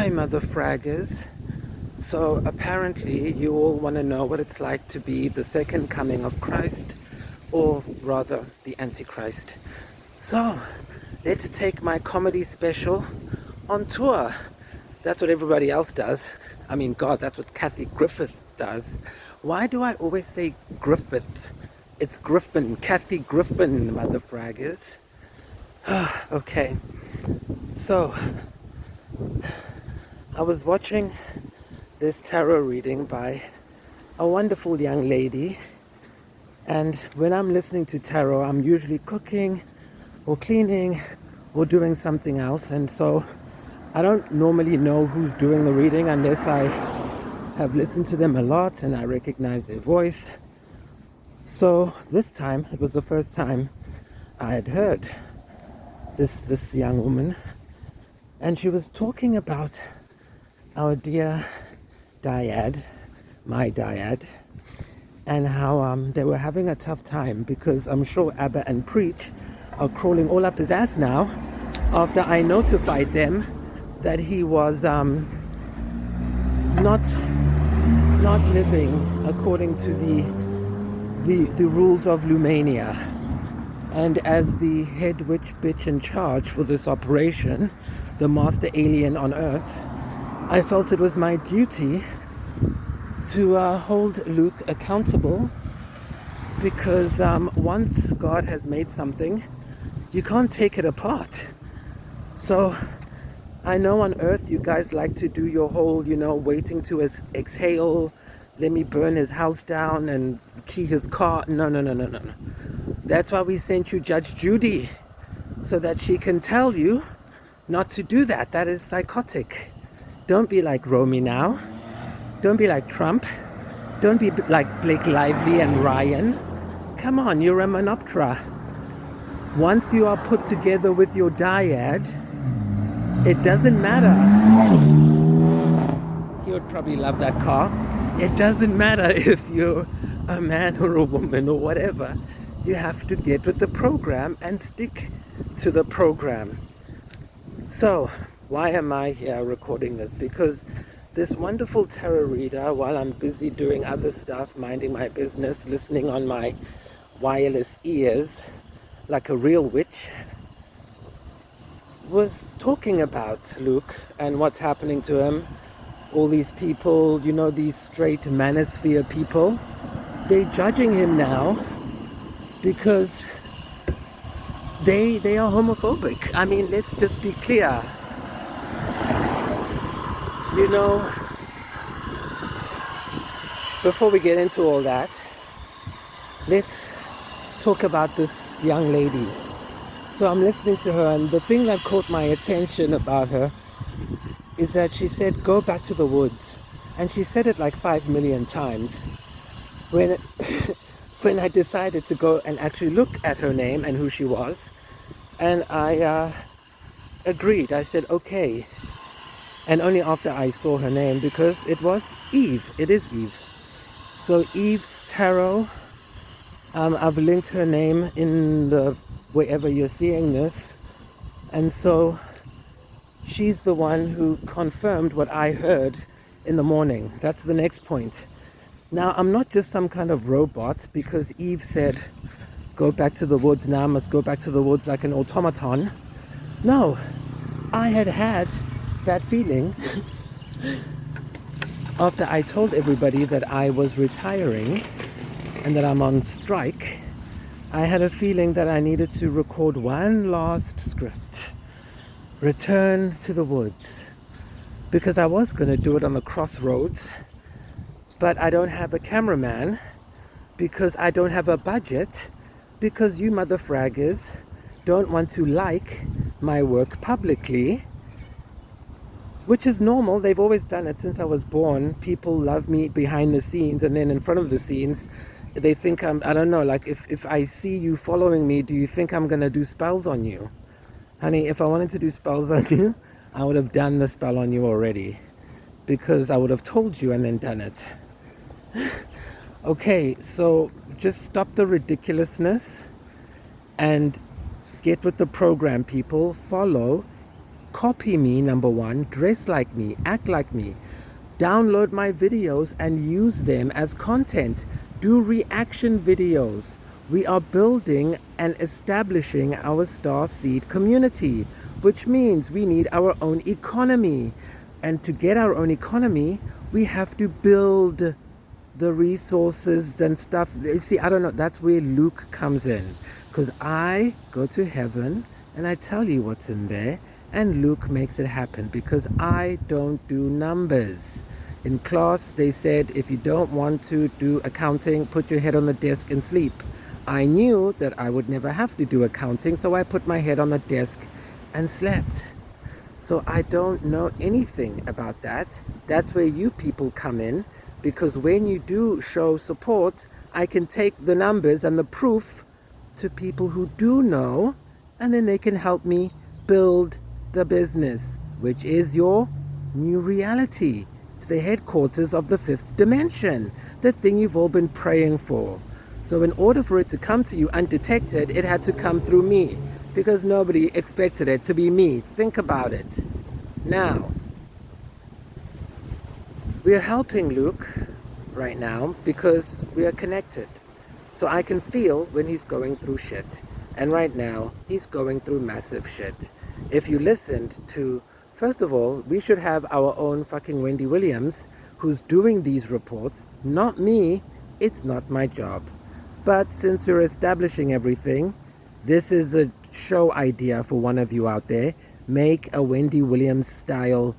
Hi, mother fraggers. So apparently you all want to know what it's like to be the second coming of Christ, or rather the Antichrist. So let's take my comedy special on tour. That's what everybody else does. I mean, God, that's what Kathy Griffith does. Why do I always say Griffith? It's Griffin, Kathy Griffin, mother fraggers. Okay, so I was watching this tarot reading by a wonderful young lady, and when I'm listening to tarot, I'm usually cooking or cleaning or doing something else, and so I don't normally know who's doing the reading unless I have listened to them a lot and I recognize their voice. So this time, it was the first time I had heard this young woman, and she was talking about our dear dyad, my dyad, and how they were having a tough time because I'm sure Abba and Preach are crawling all up his ass now after I notified them that he was not living according to the rules of Lumania. And as the head witch bitch in charge for this operation, the master alien on Earth, I felt it was my duty to hold Luke accountable, because once God has made something, you can't take it apart. So I know on Earth you guys like to do your whole, waiting to exhale, let me burn his house down and key his car. No. That's why we sent you Judge Judy, so that she can tell you not to do that. That is psychotic. Don't be like Romy now. Don't be like Trump. Don't be like Blake Lively and Ryan. Come on, you're a Menoptera. Once you are put together with your dyad, it doesn't matter. He would probably love that car. It doesn't matter if you're a man or a woman or whatever. You have to get with the program and stick to the program. So, why am I here recording this? Because this wonderful tarot reader, while I'm busy doing other stuff, minding my business, listening on my wireless ears like a real witch, was talking about Luke and what's happening to him. All these people, these straight manosphere people, they're judging him now because they are homophobic. I mean, let's just be clear. Before we get into all that, let's talk about this young lady. So I'm listening to her, and the thing that caught my attention about her is that she said, go back to the woods. And she said it like 5 million times. When when I decided to go and actually look at her name and who she was, and I agreed. I said, okay. And only after I saw her name, because it was Eve. It is Eve. So Eve's Tarot, I've linked her name in the wherever you're seeing this. And so she's the one who confirmed what I heard in the morning. That's the next point. Now, I'm not just some kind of robot, because Eve said, go back to the woods now, I must go back to the woods like an automaton. No, I had that feeling after I told everybody that I was retiring and that I'm on strike. I had a feeling that I needed to record one last script, return to the woods, because I was going to do it on the crossroads, but I don't have a cameraman, because I don't have a budget, because you mother fraggers don't want to like my work publicly, which is normal. They've always done it since I was born. People love me behind the scenes, and then in front of the scenes, they think I don't know, like if I see you following me, do you think I'm going to do spells on you? Honey, if I wanted to do spells on you, I would have done the spell on you already, because I would have told you and then done it. Okay, so just stop the ridiculousness and get with the program, people. Follow Copy me, number one, dress like me, act like me, download my videos and use them as content. Do reaction videos. We are building and establishing our Starseed community, which means we need our own economy. And to get our own economy, we have to build the resources and stuff. You see, I don't know, that's where Luke comes in. Because I go to heaven and I tell you what's in there, and Luke makes it happen because I don't do numbers. In class, they said, if you don't want to do accounting, put your head on the desk and sleep. I knew that I would never have to do accounting, so I put my head on the desk and slept. So I don't know anything about that. That's where you people come in, because when you do show support, I can take the numbers and the proof to people who do know, and then they can help me build the business, which is your new reality. It's the headquarters of the fifth dimension, the thing you've all been praying for. So in order for it to come to you undetected, it had to come through me, because nobody expected it to be me. Think about it. Now, we are helping Luke right now because we are connected. So I can feel when he's going through shit. And right now, he's going through massive shit. If you listened to, first of all, we should have our own fucking Wendy Williams who's doing these reports, not me. It's not my job. But since we're establishing everything, this is a show idea for one of you out there. Make a Wendy Williams style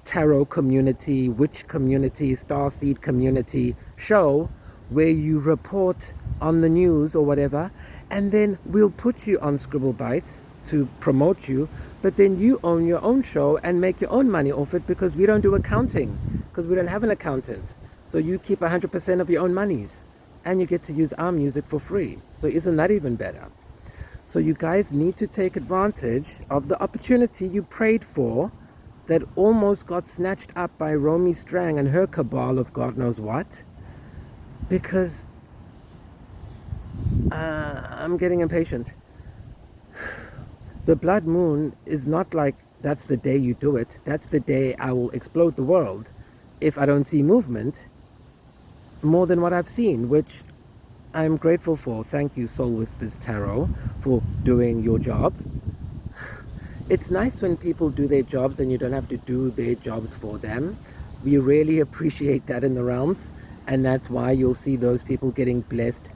tarot community, witch community, starseed community show where you report on the news or whatever, and then we'll put you on Scribble Bites to promote you, but then you own your own show and make your own money off it, because we don't do accounting, because we don't have an accountant. So you keep 100% of your own monies and you get to use our music for free. So isn't that even better? So you guys need to take advantage of the opportunity you prayed for that almost got snatched up by Romy Strang and her cabal of God knows what, because I'm getting impatient. The blood moon is not like that's the day you do it. That's the day I will explode the world if I don't see movement more than what I've seen, which I'm grateful for. Thank you, Soul Whispers Tarot, for doing your job. It's nice when people do their jobs and you don't have to do their jobs for them. We really appreciate that in the realms, and that's why you'll see those people getting blessed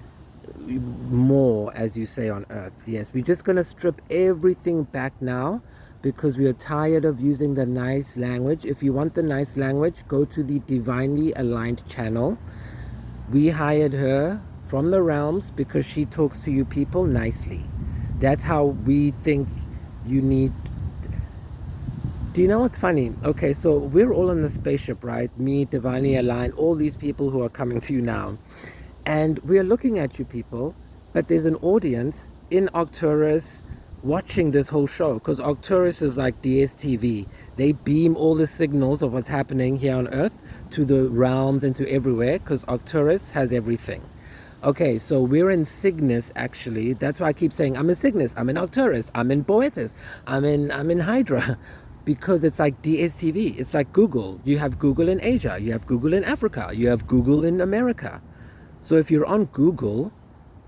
more, as you say, on earth. Yes, we're just going to strip everything back now because we are tired of using the nice language. If you want the nice language, go to the Divinely Aligned channel. We hired her from the realms because she talks to you people nicely. That's how we think you need. Do you know what's funny? Okay, so we're all in the spaceship, right? Me, Divinely Aligned, all these people who are coming to you now. And we are looking at you people, but there's an audience in Arcturus watching this whole show, because Arcturus is like DSTV. They beam all the signals of what's happening here on Earth to the realms and to everywhere, because Arcturus has everything. Okay, so we're in Cygnus, actually. That's why I keep saying I'm in Cygnus, I'm in Arcturus, I'm in Boetus, I'm in Hydra, because it's like DSTV. It's like Google. You have Google in Asia, you have Google in Africa, you have Google in America. So if you're on Google,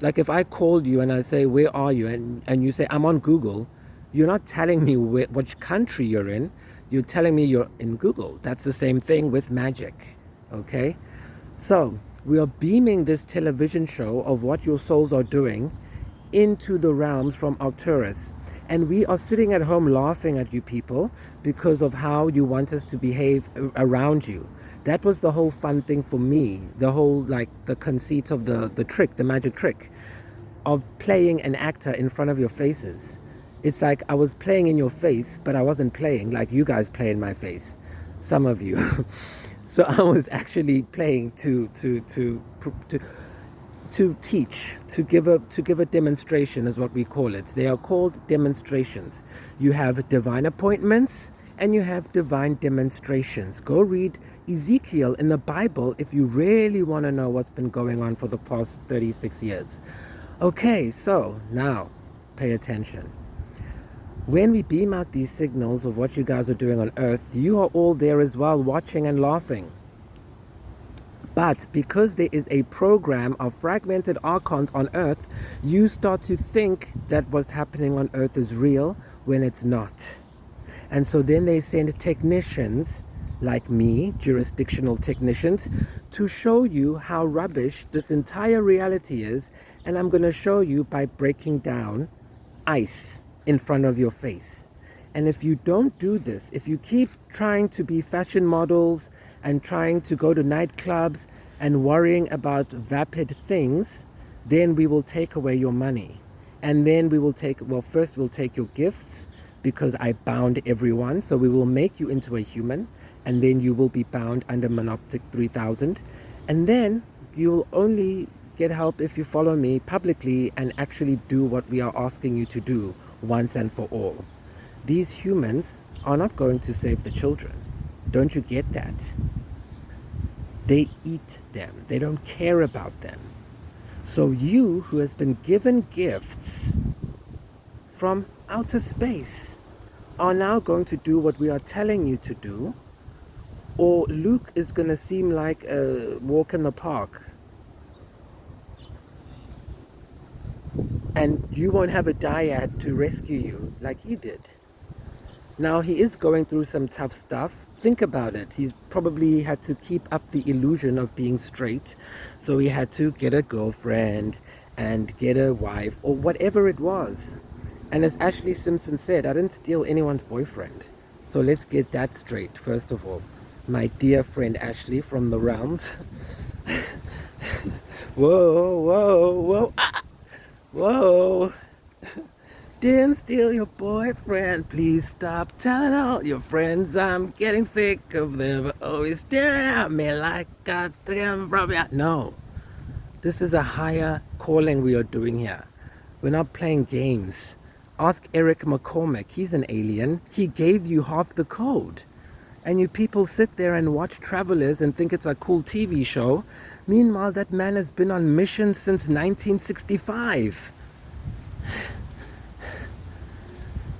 like if I called you and I say, where are you? And you say, I'm on Google, you're not telling me which country you're in. You're telling me you're in Google. That's the same thing with magic, okay? So we are beaming this television show of what your souls are doing into the realms from Arcturus. And we are sitting at home laughing at you people because of how you want us to behave around you. That was the whole fun thing for me, the whole, like, the conceit of the trick, the magic trick of playing an actor in front of your faces. It's like I was playing in your face, but I wasn't playing like you guys play in my face, some of you. So I was actually playing to teach, to give a demonstration is what we call it. They are called demonstrations. You have divine appointments and you have divine demonstrations. Go read Ezekiel in the Bible if you really want to know what's been going on for the past 36 years. Okay, so now pay attention. When we beam out these signals of what you guys are doing on Earth, you are all there as well, watching and laughing. But because there is a program of fragmented archons on Earth, you start to think that what's happening on Earth is real when it's not. And so then they send technicians like me, jurisdictional technicians, to show you how rubbish this entire reality is. And I'm going to show you by breaking down ice in front of your face. And if you don't do this, if you keep trying to be fashion models and trying to go to nightclubs and worrying about vapid things, then we will take away your money. And then we will take, well, first we'll take your gifts because I bound everyone. So we will make you into a human, and then you will be bound under Monoptic 3000. And then you will only get help if you follow me publicly and actually do what we are asking you to do once and for all. These humans are not going to save the children. Don't you get that? They eat them. They don't care about them. So you, who has been given gifts from outer space, are now going to do what we are telling you to do, or Luke is going to seem like a walk in the park. And you won't have a dyad to rescue you like he did. Now, he is going through some tough stuff. Think about it. He's probably had to keep up the illusion of being straight. So he had to get a girlfriend and get a wife or whatever it was. And as Ashley Simpson said, I didn't steal anyone's boyfriend. So let's get that straight, first of all. My dear friend Ashley from the realms. Whoa, whoa, whoa. Ah! Whoa. Didn't steal your boyfriend. Please stop telling all your friends I'm getting sick of them always staring at me like a damn rubber. No. This is a higher calling we are doing here. We're not playing games. Ask Eric McCormick. He's an alien. He gave you half the code. And you people sit there and watch Travelers and think it's a cool TV show. Meanwhile, that man has been on mission since 1965.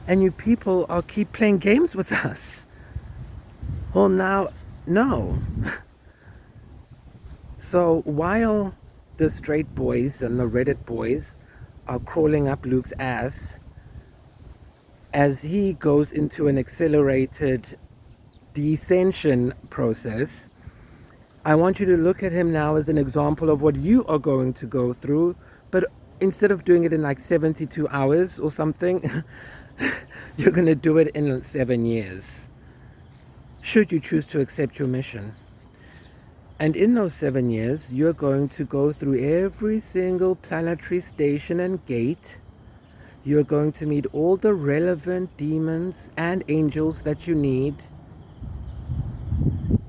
And you people are keep playing games with us. Well, now, no. So while the straight boys and the Reddit boys are crawling up Luke's ass as he goes into an accelerated descension process, I want you to look at him now as an example of what you are going to go through, but instead of doing it in like 72 hours or something, you're going to do it in 7 years, should you choose to accept your mission. And in those 7 years, you're going to go through every single planetary station and gate. You're going to meet all the relevant demons and angels that you need.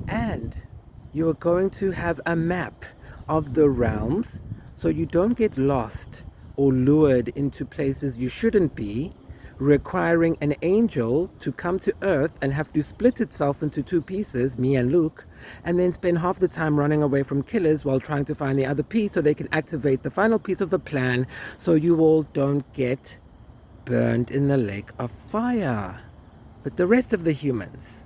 And you're going to have a map of the realms so you don't get lost or lured into places you shouldn't be, requiring an angel to come to Earth and have to split itself into 2 pieces, me and Luke, and then spend half the time running away from killers while trying to find the other piece so they can activate the final piece of the plan so you all don't get burned in the lake of fire with the rest of the humans.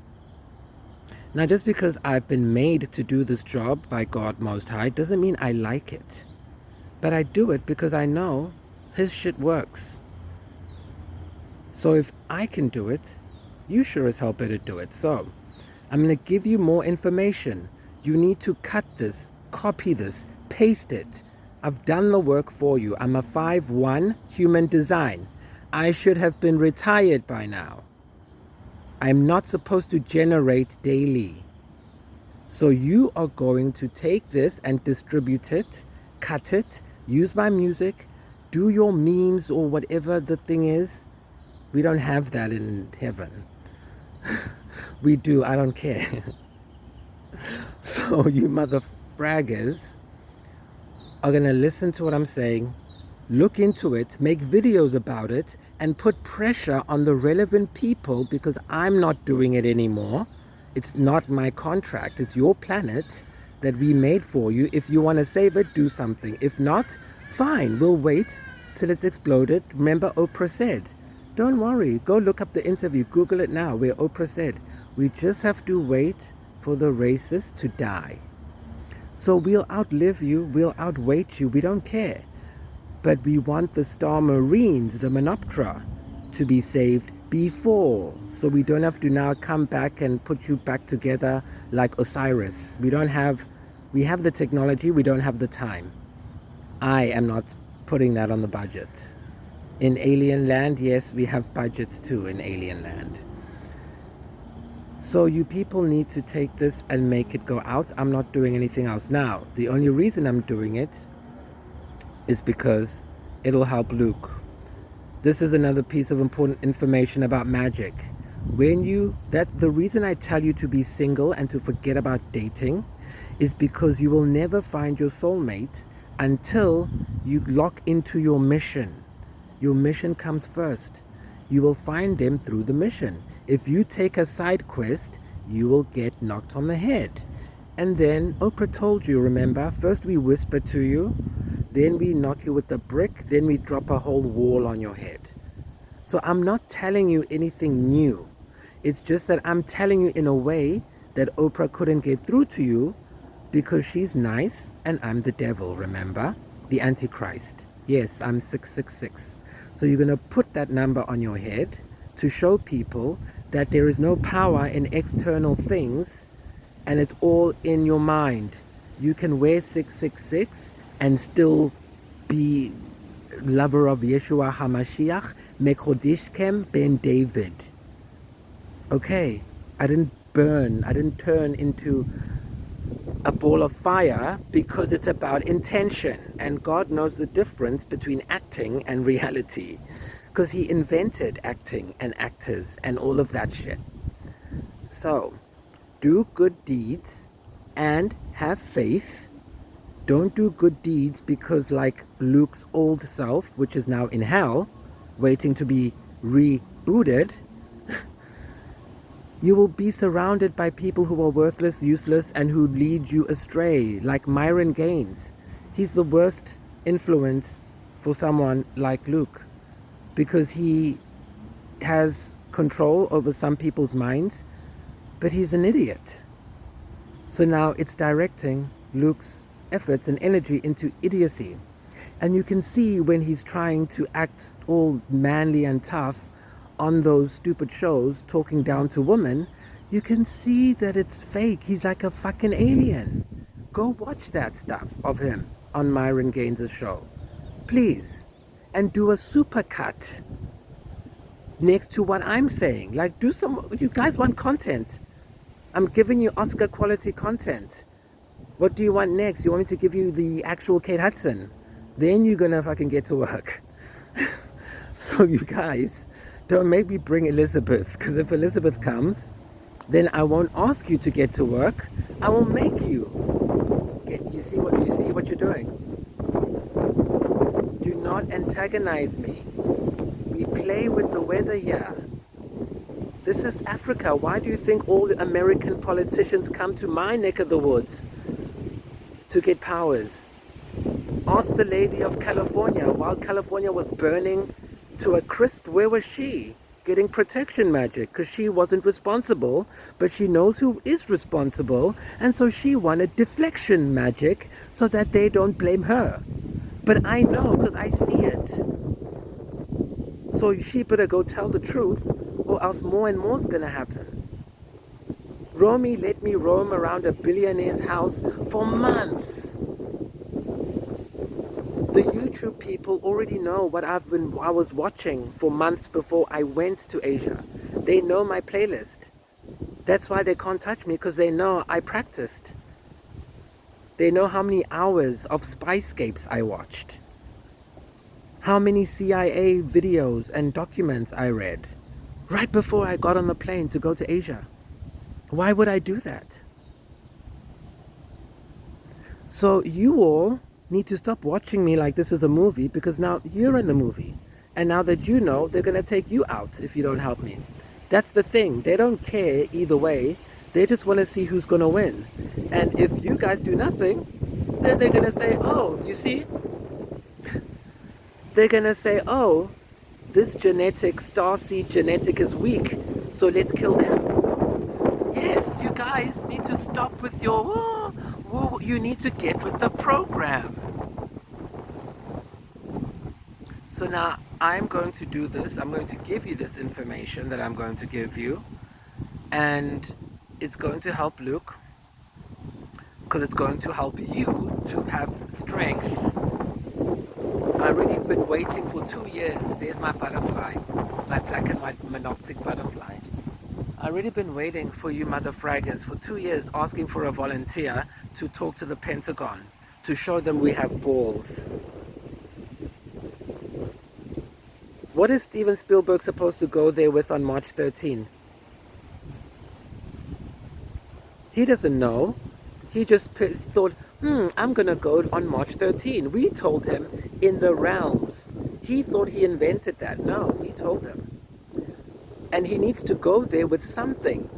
Now, just because I've been made to do this job by God Most High doesn't mean I like it. But I do it because I know his shit works. So if I can do it, you sure as hell better do it. So I'm going to give you more information. You need to cut this, copy this, paste it. I've done the work for you. I'm a 5'1" human design. I should have been retired by now. I'm not supposed to generate daily. So you are going to take this and distribute it, cut it, use my music, do your memes or whatever the thing is. We don't have that in heaven. We do, I don't care. So you mother fraggers are going to listen to what I'm saying, look into it, make videos about it, and put pressure on the relevant people because I'm not doing it anymore. It's not my contract. It's your planet that we made for you. If you want to save it, do something. If not, fine. We'll wait till it's exploded. Remember Oprah said, Don't worry. Go look up the interview. Google it now, where Oprah said, we just have to wait for the racist to die. So we'll outlive you, we'll outweight you, we don't care. But we want the Star Marines, the Menoptera, to be saved before. So we don't have to now come back and put you back together like Osiris. We have the technology, we don't have the time. I am not putting that on the budget. In alien land, yes, we have budgets too in alien land. So you people need to take this and make it go out. I'm not doing anything else now. The only reason I'm doing it is because it'll help Luke. This is another piece of important information about magic. The reason I tell you to be single and to forget about dating is because you will never find your soulmate until you lock into your mission. Your mission comes first. You will find them through the mission. If you take a side quest, you will get knocked on the head. And then Oprah told you, remember, first we whisper to you, then we knock you with a brick, then we drop a whole wall on your head. So I'm not telling you anything new. It's just that I'm telling you in a way that Oprah couldn't get through to you because she's nice and I'm the devil, remember? The Antichrist. Yes, I'm 666. So you're going to put that number on your head to show people that there is no power in external things and it's all in your mind. You can wear 666 and still be lover of Yeshua HaMashiach, Mechodishkem ben David. Okay, I didn't turn into a ball of fire because it's about intention. And God knows the difference between acting and reality. Because he invented acting and actors and all of that shit. So, do good deeds and have faith. Don't do good deeds because like Luke's old self, which is now in hell, waiting to be rebooted, you will be surrounded by people who are worthless, useless, and who lead you astray, like Myron Gaines. He's the worst influence for someone like Luke because he has control over some people's minds, but he's an idiot. So now it's directing Luke's efforts and energy into idiocy. And you can see when he's trying to act all manly and tough on those stupid shows talking down to women, you can see that it's fake. He's like a fucking alien. Go watch that stuff of him on Myron Gaines' show, please, and do a supercut next to what I'm saying. Like, you guys want content. I'm giving you Oscar quality content. What do you want next? You want me to give you the actual Kate Hudson? Then you're gonna fucking get to work. So you guys, don't make me bring Elizabeth, because if Elizabeth comes, then I won't ask you to get to work. I will make you. You see what you're doing? Do not antagonize me. We play with the weather here. This is Africa. Why do you think all American politicians come to my neck of the woods to get powers? Ask the lady of California. While California was burning to a crisp, where was she? Getting protection magic, because she wasn't responsible, but she knows who is responsible, and so she wanted deflection magic so that they don't blame her. But I know, because I see it. So she better go tell the truth, or else more and more is going to happen. Romy let me roam around a billionaire's house for months. The YouTube people already know what I was watching for months before I went to Asia. They know my playlist. That's why they can't touch me, because they know I practiced. They know how many hours of Spyscapes I watched. How many CIA videos and documents I read right before I got on the plane to go to Asia. Why would I do that? So you all need to stop watching me like this is a movie, because now you're in the movie. And now that you know, they're going to take you out if you don't help me. That's the thing. They don't care either way. They just want to see who's going to win. And if you guys do nothing, then they're going to say, oh, you see? They're going to say, oh, this genetic, starseed genetic is weak, so let's kill them. Yes, you guys need to stop with your, you need to get with the program. So now I'm going to do this. I'm going to give you this information that I'm going to give you. And it's going to help Luke, because it's going to help you to have strength. I've already been waiting for 2 years. There's my butterfly, my black and white monoptic butterfly. I've already been waiting for you mother fraggers for 2 years, asking for a volunteer to talk to the Pentagon, to show them we have balls. What is Steven Spielberg supposed to go there with on March 13? He doesn't know. He just thought, I'm going to go on March 13. We told him in the realms. He thought he invented that. No, we told him. And he needs to go there with something.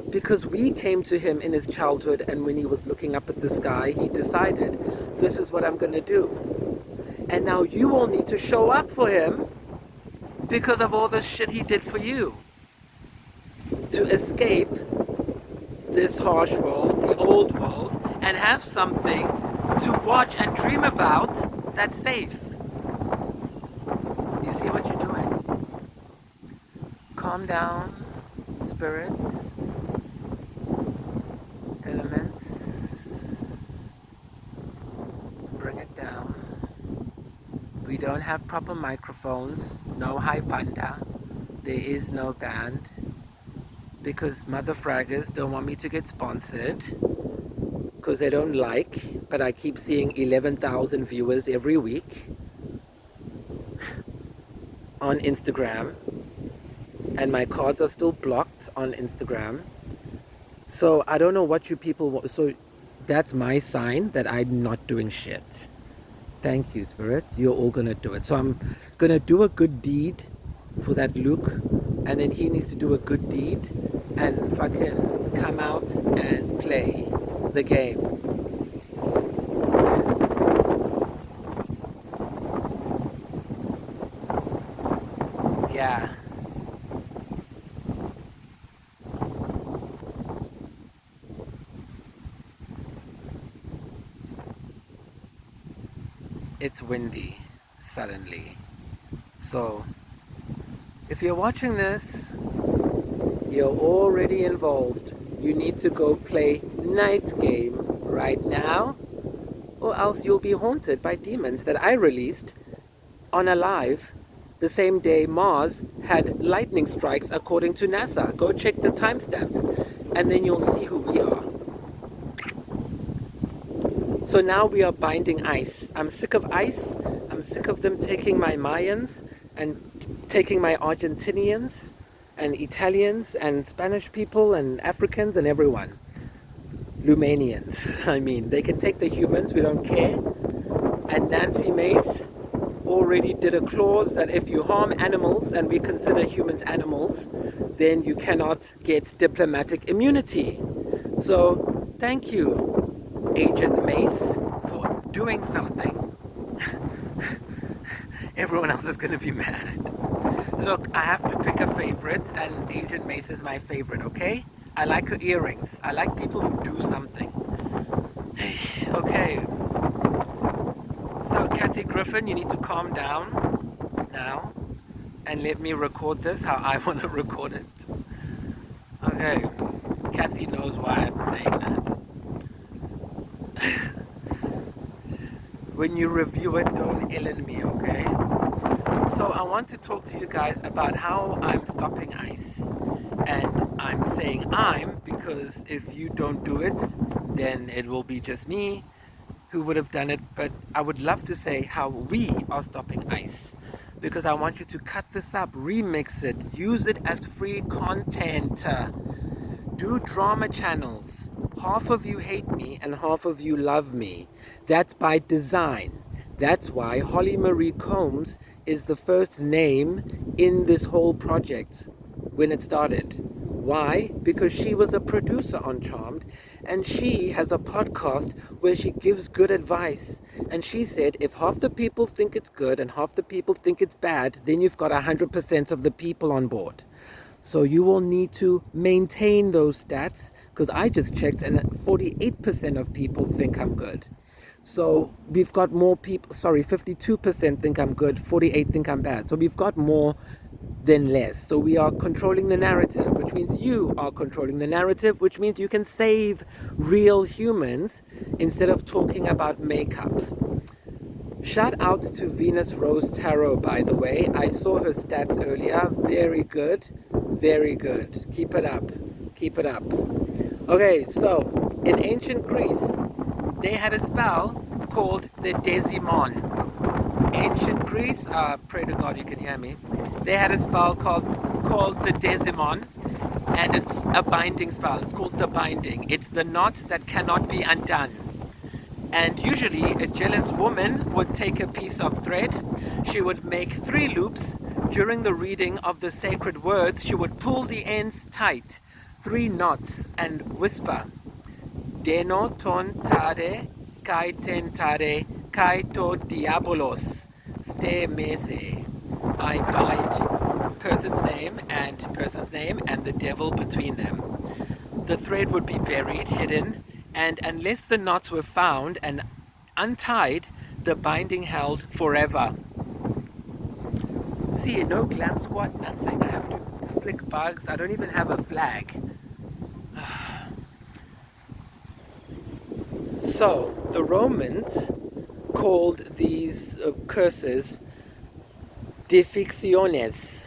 Because we came to him in his childhood, and when he was looking up at the sky, he decided, this is what I'm going to do. And now you all need to show up for him because of all the shit he did for you. To escape this harsh world, the old world, and have something to watch and dream about that's safe. You see what you're doing? Calm down, spirits, elements. Let's bring it down. We don't have proper microphones, no high banda, there is no band. Because mother fraggers don't want me to get sponsored, because they don't like, but I keep seeing 11,000 viewers every week on Instagram, and my cards are still blocked on Instagram. So I don't know what you people want. So that's my sign that I'm not doing shit. Thank you, spirits. You're all gonna do it. So I'm gonna do a good deed for that Luke, and then he needs to do a good deed and fucking come out and play the game. Yeah. It's windy suddenly. So if you're watching this, you're already involved. You need to go play night game right now, or else you'll be haunted by demons that I released on a live the same day Mars had lightning strikes according to NASA. Go check the timestamps and then you'll see who we are. So now we are binding ice. I'm sick of ice. I'm sick of them taking my Mayans and taking my Argentinians and Italians and Spanish people and Africans and everyone. Lumanians, I mean. They can take the humans, we don't care. And Nancy Mace already did a clause that if you harm animals, and we consider humans animals, then you cannot get diplomatic immunity. So thank you, Agent Mace, for doing something. Everyone else is going to be mad. Look, I have to pick a favorite, and Agent Mace is my favorite, okay? I like her earrings. I like people who do something. Okay. So, Kathy Griffin, you need to calm down now and let me record this how I want to record it. Okay. Kathy knows why I'm saying that. When you review it, don't Ellen me, okay? So I want to talk to you guys about how I'm stopping ice. And I'm saying I'm because if you don't do it, then it will be just me who would have done it. But I would love to say how we are stopping ice, because I want you to cut this up, remix it, use it as free content. Do drama channels. Half of you hate me and half of you love me. That's by design. That's why Holly Marie Combs is the first name in this whole project when it started. Why? Because she was a producer on Charmed, And she has a podcast where she gives good advice. And she said, if half the people think it's good and half the people think it's bad, then you've got 100% of the people on board. So you will need to maintain those stats, because I just checked and 48% of people think I'm good. So we've got more people, sorry, 52% think I'm good, 48 think I'm bad. So we've got more than less. So we are controlling the narrative, which means you are controlling the narrative, which means you can save real humans instead of talking about makeup. Shout out to Venus Rose Tarot, by the way. I saw her stats earlier. Very good. Very good. Keep it up. Keep it up. Okay, so in ancient Greece, they had a spell called the Desimon. Ancient Greece, pray to God you can hear me. They had a spell called the Desimon, and it's a binding spell. It's called the binding. It's the knot that cannot be undone. And usually a jealous woman would take a piece of thread. She would make 3 loops. During the reading of the sacred words, she would pull the ends tight, 3 knots, and whisper, Deno ton tare, kai tentare, kai to diabolos, ste mese. I bind person's name and the devil between them. The thread would be buried, hidden, and unless the knots were found and untied, the binding held forever. See, no glam squat, nothing. I have to flick bugs. I don't even have a flag. So, the Romans called these curses deficciones,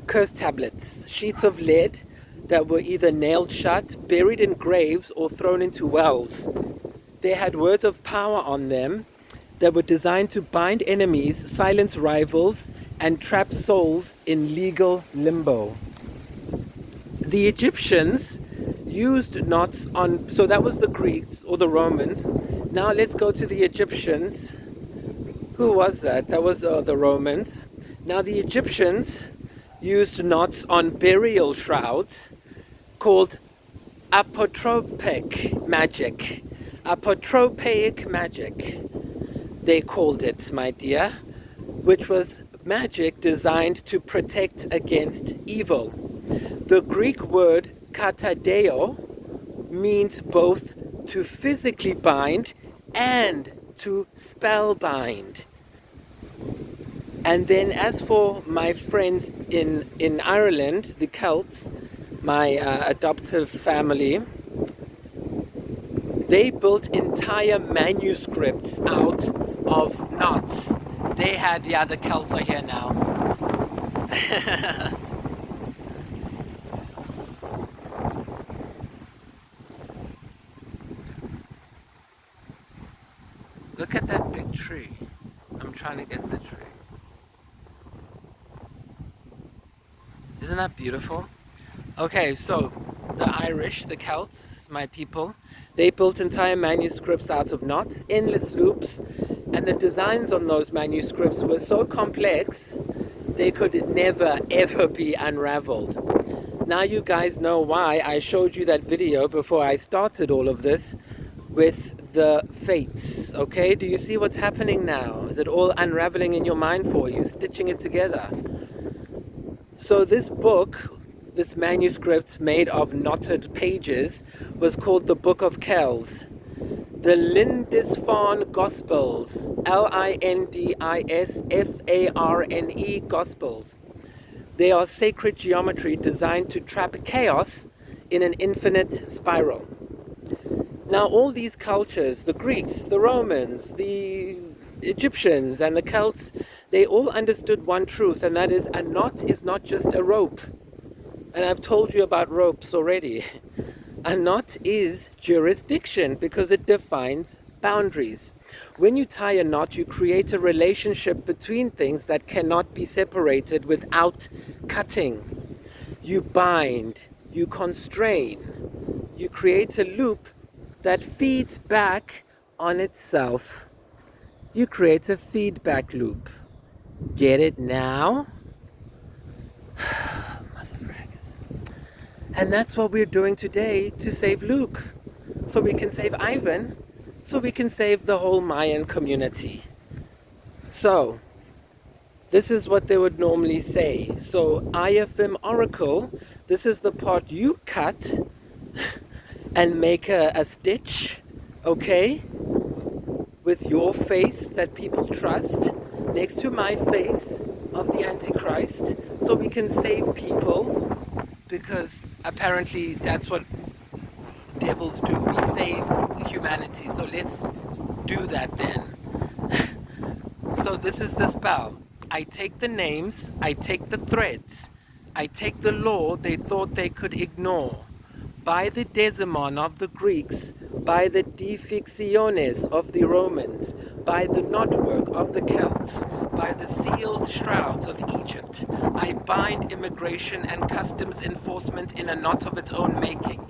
curse tablets, sheets of lead that were either nailed shut, buried in graves, or thrown into wells. They had words of power on them that were designed to bind enemies, silence rivals, and trap souls in legal limbo. The Egyptians used knots on, so that was the Greeks or the Romans. Now let's go to the Egyptians. Who was that? That was the Romans. Now the Egyptians used knots on burial shrouds called apotropic magic. Apotropaic magic, they called it, my dear, which was magic designed to protect against evil. The Greek word katadeo means both to physically bind and to spellbind. And then as for my friends in Ireland, the Celts, my adoptive family, they built entire manuscripts out of knots. They had, yeah, the Celts are here now. Look at that big tree. I'm trying to get the tree. Isn't that beautiful? Okay, so the Irish, the Celts, my people, they built entire manuscripts out of knots, endless loops, and the designs on those manuscripts were so complex they could never ever be unraveled. Now you guys know why I showed you that video before I started all of this with the fates. Okay, do you see what's happening now? Is it all unraveling in your mind for you, stitching it together? So this book, this manuscript made of knotted pages, was called the Book of Kells. The Lindisfarne Gospels, Lindisfarne Gospels. They are sacred geometry designed to trap chaos in an infinite spiral. Now all these cultures, the Greeks, the Romans, the Egyptians, and the Celts, they all understood one truth, and that is a knot is not just a rope. And I've told you about ropes already. A knot is jurisdiction because it defines boundaries. When you tie a knot, you create a relationship between things that cannot be separated without cutting. You bind, you constrain, you create a loop that feeds back on itself. You create a feedback loop. Get it now? And that's what we're doing today to save Luke. so we can save Ivan, so we can save the whole Mayan community. So, this is what they would normally say. So, IFM Oracle, this is the part you cut and make a stitch, okay, with your face that people trust next to my face of the Antichrist, so we can save people, because apparently that's what devils do. We save humanity, so let's do that then. So this is the spell. I take the names, I take the threads, I take the law they thought they could ignore. By the Desimon of the Greeks, by the Defixiones of the Romans, by the knotwork of the Celts, by the sealed shrouds of Egypt, I bind immigration and customs enforcement in a knot of its own making.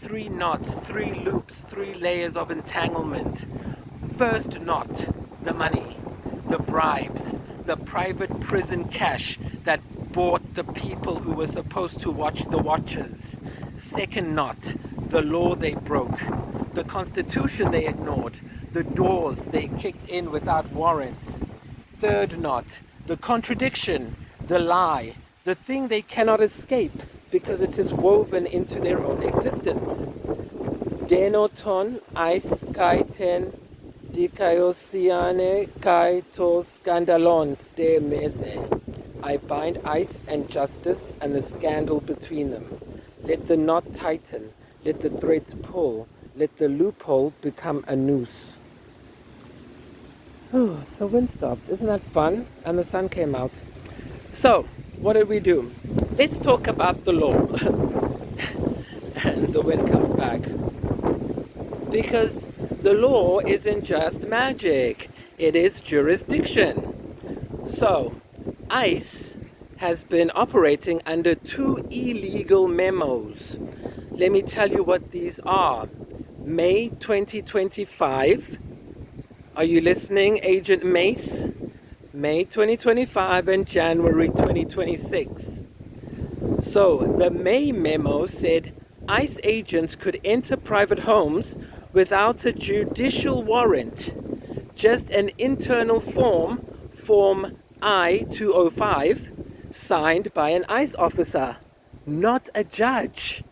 3 knots, 3 loops, 3 layers of entanglement. First knot, the money, the bribes, the private prison cash that bought the people who were supposed to watch the watchers. Second knot, the law they broke, the constitution they ignored, the doors they kicked in without warrants. Third knot, the contradiction, the lie, the thing they cannot escape because it is woven into their own existence. Denoton eis kai ten dikaiosiane kai to scandalons de mese. I bind ice and justice and the scandal between them. Let the knot tighten, let the threads pull, let the loophole become a noose. Oh, the wind stopped. Isn't that fun? And the sun came out. So, what did we do? Let's talk about the law. And the wind comes back. Because the law isn't just magic, it is jurisdiction. So, ICE has been operating under 2 illegal memos. Let me tell you what these are. May 2025. Are you listening, Agent Mace? May 2025 and January 2026. So, the May memo said ICE agents could enter private homes without a judicial warrant. Just an internal form, Form I-205, signed by an ICE officer, not a judge.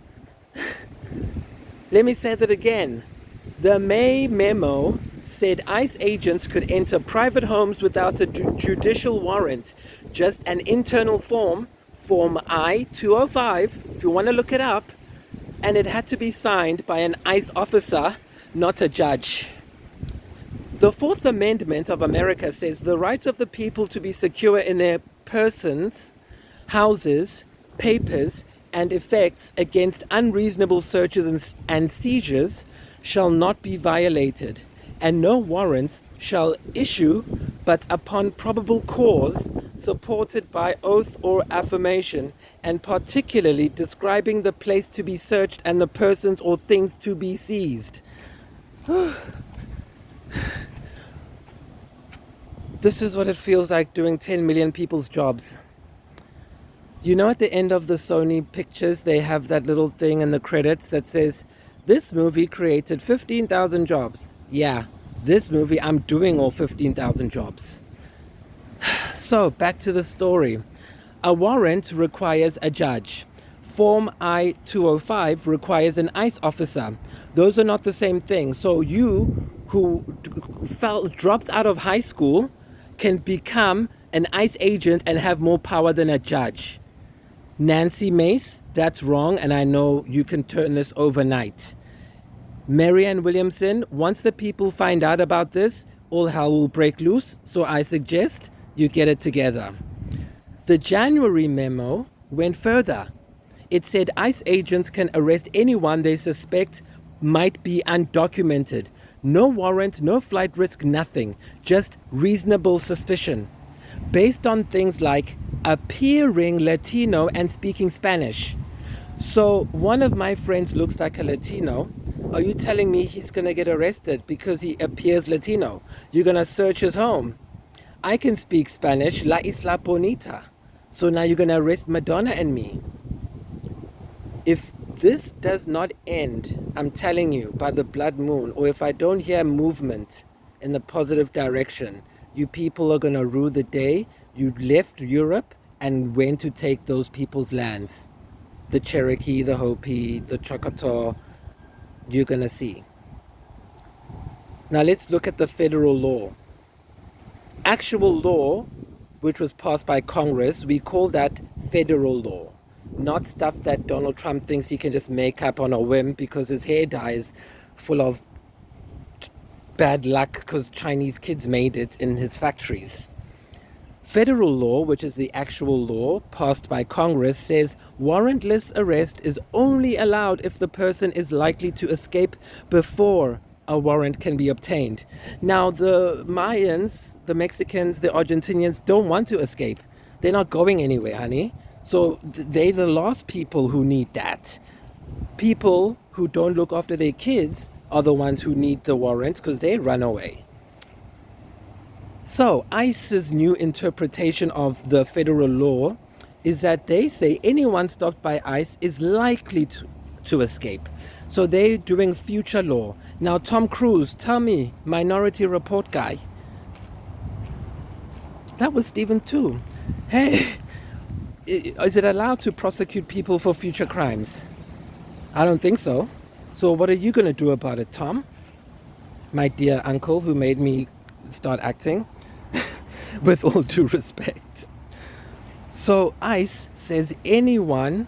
Let me say that again. The May memo said ICE agents could enter private homes without a judicial warrant. Just an internal form, Form I-205, if you want to look it up, and it had to be signed by an ICE officer, not a judge. The Fourth Amendment of America says the right of the people to be secure in their persons, houses, papers, and effects against unreasonable searches and seizures shall not be violated, and no warrants shall issue but upon probable cause, supported by oath or affirmation, and particularly describing the place to be searched and the persons or things to be seized. This is what it feels like doing 10 million people's jobs. You know, at the end of the Sony pictures, they have that little thing in the credits that says, this movie created 15,000 jobs. Yeah, this movie, I'm doing all 15,000 jobs. So, back to the story. A warrant requires a judge. Form I-205 requires an ICE officer. Those are not the same thing. So you who dropped out of high school can become an ICE agent and have more power than a judge. Nancy Mace, that's wrong, and I know you can turn this overnight. Marianne Williamson, once the people find out about this, all hell will break loose, so I suggest you get it together. The January memo went further. It said ICE agents can arrest anyone they suspect might be undocumented. No warrant, no flight risk, nothing. Just reasonable suspicion. Based on things like appearing Latino and speaking Spanish. So one of my friends looks like a Latino. Are you telling me he's going to get arrested because he appears Latino? You're going to search his home. I can speak Spanish, La Isla Bonita. So now you're going to arrest Madonna and me. If This does not end, I'm telling you, by the blood moon, or if I don't hear movement in the positive direction. You people are going to rue the day you left Europe and went to take those people's lands. The Cherokee, the Hopi, the Choctaw, you're going to see. Now let's look at the federal law. Actual law, which was passed by Congress, we call that federal law. Not stuff that Donald Trump thinks he can just make up on a whim because his hair dye is full of bad luck because Chinese kids made it in his factories. Federal law, which is the actual law passed by Congress, says warrantless arrest is only allowed if the person is likely to escape before a warrant can be obtained. Now, the Mayans, the Mexicans, the Argentinians don't want to escape. They're not going anywhere, honey. So they're the last people who need that. People who don't look after their kids are the ones who need the warrant because they run away. So ICE's new interpretation of the federal law is that they say anyone stopped by ICE is likely to escape. So they're doing future law. Now, Tom Cruise, tell me, Minority Report guy. That was Stephen too. Hey, is it allowed to prosecute people for future crimes? I don't think so. So what are you going to do about it, Tom? My dear uncle who made me start acting. With all due respect. So ICE says anyone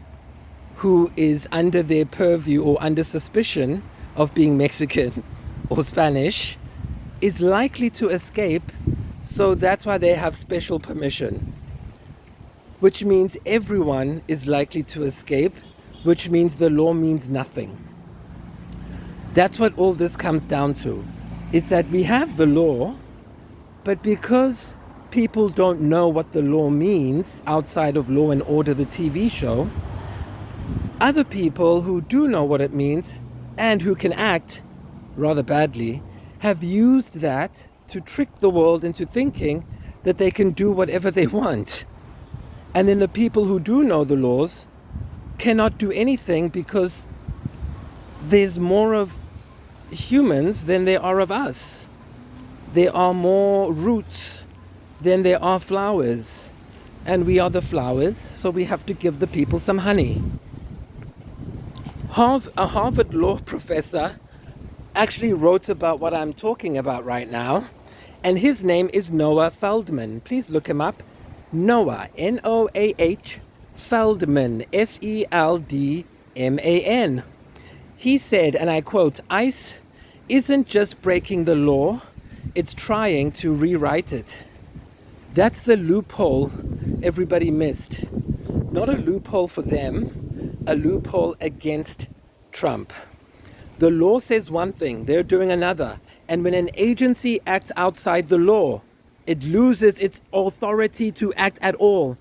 who is under their purview or under suspicion of being Mexican or Spanish is likely to escape, so that's why they have special permission. Which means everyone is likely to escape, which means the law means nothing. That's what all this comes down to. Is that we have the law, but because people don't know what the law means outside of Law and Order, the TV show, other people who do know what it means and who can act rather badly have used that to trick the world into thinking that they can do whatever they want. And then the people who do know the laws cannot do anything because there's more of humans than there are of us. There are more roots than there are flowers. And we are the flowers, so we have to give the people some honey. A Harvard law professor actually wrote about what I'm talking about right now, and his name is Noah Feldman. Please look him up. Noah, Noah Feldman, Feldman. He said, and I quote, ICE isn't just breaking the law, it's trying to rewrite it. That's the loophole everybody missed. Not a loophole for them, a loophole against Trump. The law says one thing, they're doing another. And when an agency acts outside the law, it loses its authority to act at all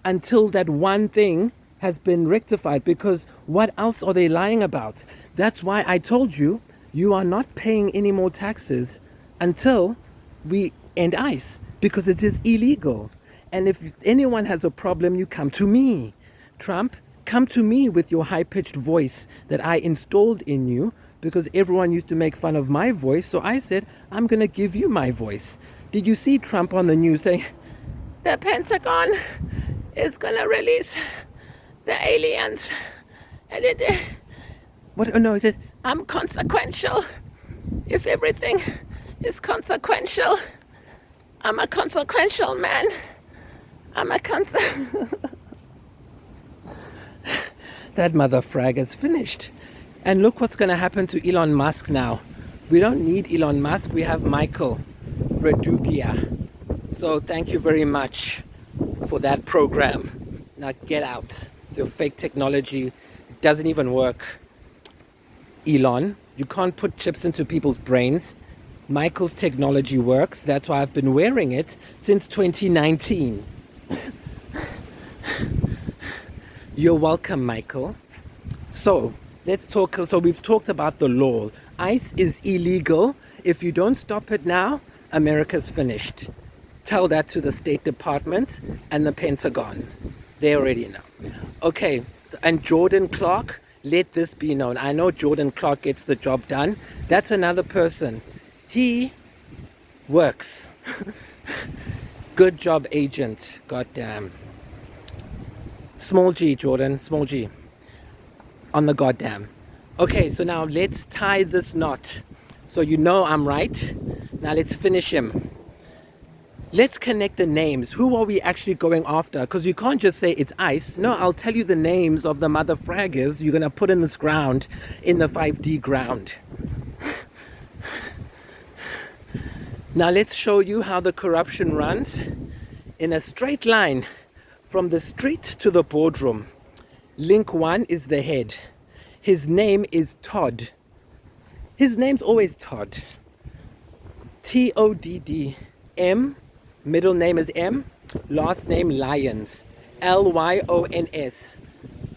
until that one thing has been rectified. Because what else are they lying about? That's why I told you, you are not paying any more taxes until we end ICE. Because it is illegal. And if anyone has a problem, you come to me. Trump, come to me with your high-pitched voice that I installed in you because everyone used to make fun of my voice. So I said, I'm going to give you my voice. Did you see Trump on the news saying, the Pentagon is going to release the aliens? And what? Oh, no, he said, I'm consequential. If everything is consequential, I'm a consequential man. That mother frag is finished. And look what's going to happen to Elon Musk now. We don't need Elon Musk. We have Michael Redugia. So thank you very much for that program. Now get out. Your fake technology doesn't even work. Elon, you can't put chips into people's brains. Michael's technology works. That's why I've been wearing it since 2019. You're welcome, Michael. So let's talk. So we've talked about the law. ICE is illegal. If you don't stop it now, America's finished. Tell that to the State Department and the Pentagon. They already know. Okay, and Jordan Clark, let this be known. I know Jordan Clark gets the job done. That's another person. He works. Good job, agent. Goddamn. Small G, Jordan. Small G. On the goddamn. Okay, so now let's tie this knot. So you know I'm right. Now let's finish him. Let's connect the names. Who are we actually going after? Because you can't just say it's ICE. No, I'll tell you the names of the mother fraggers you're going to put in this ground, in the 5D ground. Now let's show you how the corruption runs in a straight line from the street to the boardroom. Link 1 is the head. His name is Todd. His name's always Todd. Todd. M. Middle name is M. Last name Lyons. Lyons.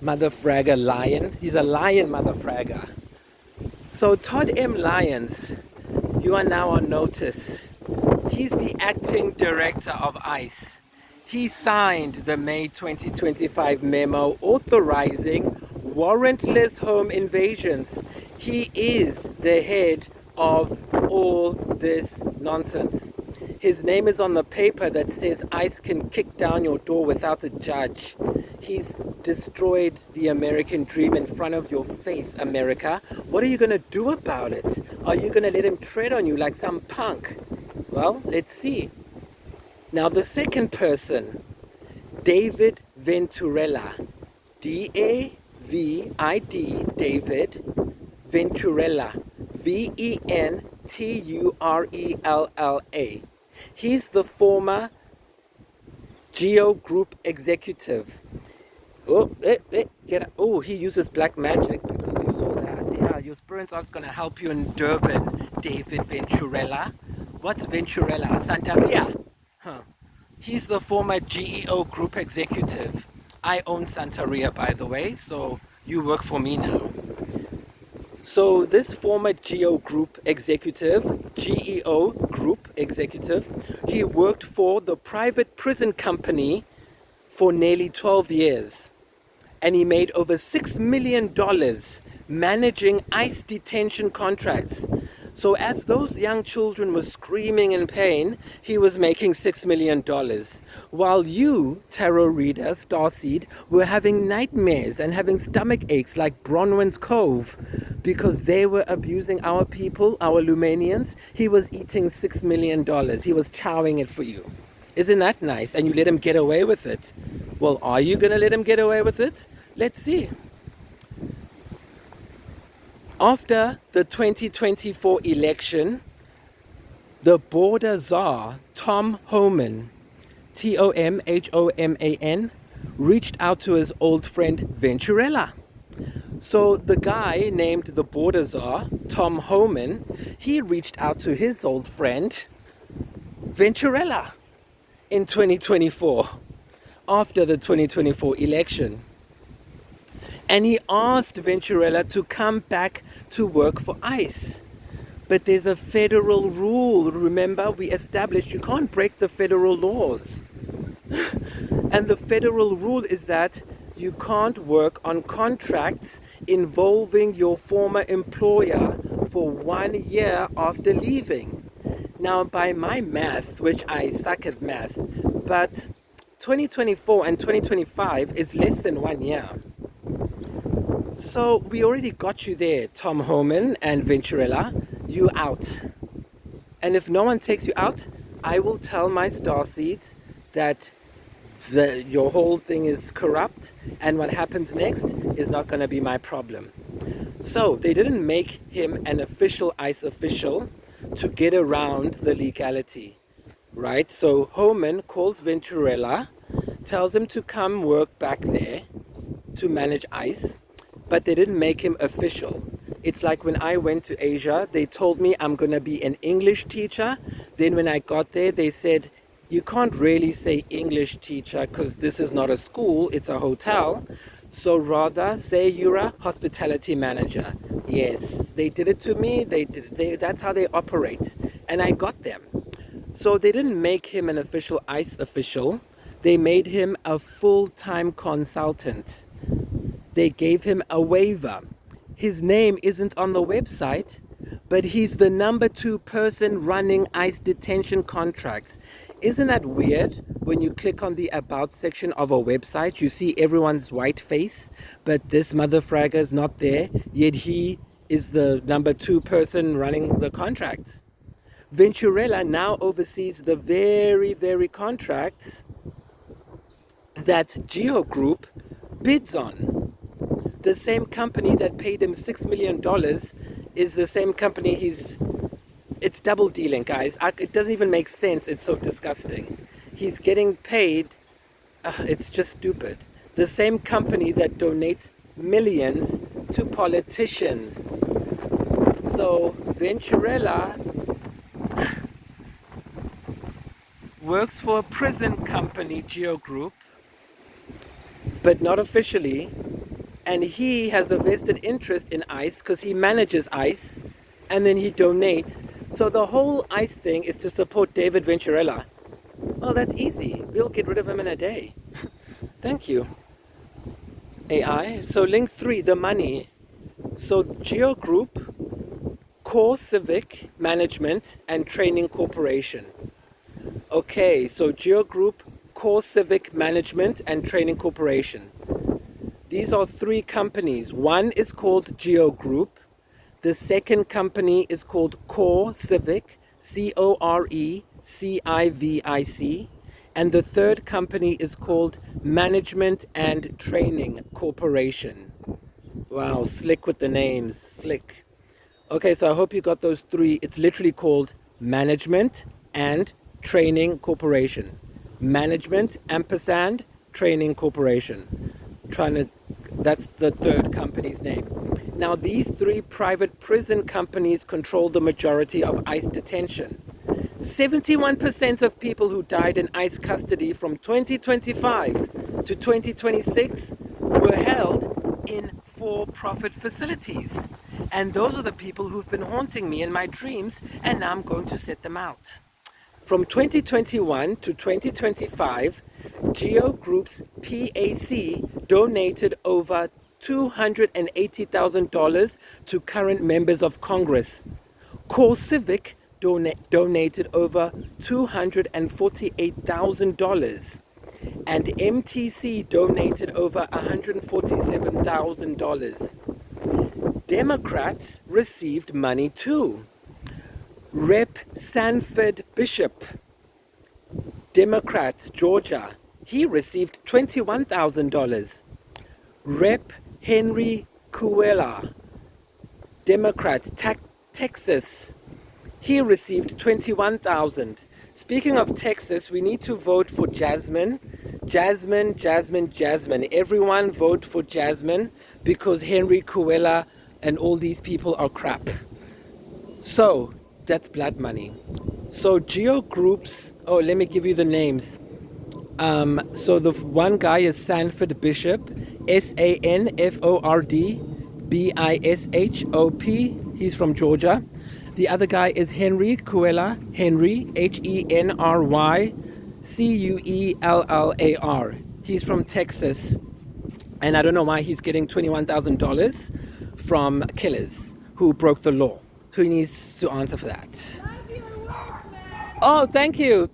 Mother fragger Lion. He's a lion mother fragger. So Todd M. Lyons, you are now on notice. He's the acting director of ICE. He signed the May 2025 memo authorizing warrantless home invasions. He is the head of all this nonsense. His name is on the paper that says ICE can kick down your door without a judge. He's destroyed the American dream in front of your face, America. What are you going to do about it? Are you going to let him tread on you like some punk? Well, let's see. Now the second person, David Venturella. D-A-V-I-D, David Venturella. V-E-N-T-U-R-E-L-L-A. He's the former Geo Group executive. Oh, he uses black magic because you saw that. Yeah, your spirit are going to help you in Durban, David Venturella. What's Venturella? Santeria? Huh. He's the former GEO Group executive. I own Santeria, by the way, so you work for me now. So this former GEO Group executive, he worked for the private prison company for nearly 12 years. And he made over $6 million managing ICE detention contracts. So as those young children were screaming in pain, he was making $6 million. While you, tarot reader, Starseed, were having nightmares and having stomach aches like Bronwyn's Cove because they were abusing our people, our Lumanians, he was eating $6 million. He was chowing it for you. Isn't that nice? And you let him get away with it. Well, are you going to let him get away with it? Let's see. After the 2024 election, the border czar, Tom Homan, T-O-M-H-O-M-A-N, reached out to his old friend Venturella. So the guy named the border czar, Tom Homan, he reached out to his old friend Venturella in 2024, after the 2024 election. And he asked Venturella to come back to work for ICE. But there's a federal rule. Remember, we established you can't break the federal laws. And the federal rule is that you can't work on contracts involving your former employer for 1 year after leaving. Now, by my math, which I suck at math, but 2024 and 2025 is less than 1 year. So we already got you there, Tom Homan and Venturella. You out. And if no one takes you out, I will tell my starseed that your whole thing is corrupt, and what happens next is not going to be my problem. So they didn't make him an official ICE official to get around the legality, right? So Homan calls Venturella, tells him to come work back there to manage ICE, but they didn't make him official. It's like when I went to Asia, they told me I'm going to be an English teacher. Then when I got there, they said, you can't really say English teacher because this is not a school, it's a hotel. So rather say you're a hospitality manager. Yes, they did it to me. That's how they operate. And I got them. So they didn't make him an official ICE official. They made him a full-time consultant. they gave him a waiver. His name isn't on the website, but he's the number 2 person running ICE detention contracts. Isn't that weird? When you click on the About section of a website, you see everyone's white face, but this motherfragger's not there, yet he is the number 2 person running the contracts. Venturella now oversees the very contracts that Geo Group bids on. The same company that paid him $6 million is the same company it's double dealing, guys. It doesn't even make sense. It's so disgusting. He's getting paid. It's just stupid. The same company that donates millions to politicians. So Venturella works for a prison company, Geo Group, but not officially. And he has a vested interest in ICE because he manages ICE and then he donates. So the whole ICE thing is to support David Venturella. Oh, that's easy. We'll get rid of him in a day. Thank you, AI. So link 3, the money. So Geo Group, Core Civic Management and Training Corporation. Okay, so Geo Group, Core Civic Management and Training Corporation. These are 3 companies. One is called Geo Group. The second company is called Core Civic, CORECIVIC. And the third company is called Management and Training Corporation. Wow, slick with the names, slick. Okay, so I hope you got those 3. It's literally called Management and Training Corporation. Management ampersand Training Corporation. That's the third company's name. Now, these 3 private prison companies control the majority of ICE detention. 71% of people who died in ICE custody from 2025 to 2026 were held in for-profit facilities. And those are the people who've been haunting me in my dreams, and now I'm going to set them out. From 2021 to 2025, Geo Group's PAC donated over $280,000 to current members of Congress. Core Civic donated over $248,000. And MTC donated over $147,000. Democrats received money too. Rep. Sanford Bishop, Democrat, Georgia, he received $21,000. Rep. Henry Cuella, Democrat, Texas, he received $21,000. Speaking of Texas, we need to vote for Jasmine. Jasmine. Everyone vote for Jasmine because Henry Cuella and all these people are crap. So that's blood money. So Geo Groups, let me give you the names. So the one guy is Sanford Bishop, SANFORD BISHOP. He's from Georgia. The other guy is Henry Cuella, Henry HENRYCUELLAR. He's from Texas. And I don't know why he's getting $21,000 from killers who broke the law. Who needs to answer for that? Love your work, man. Oh, thank you.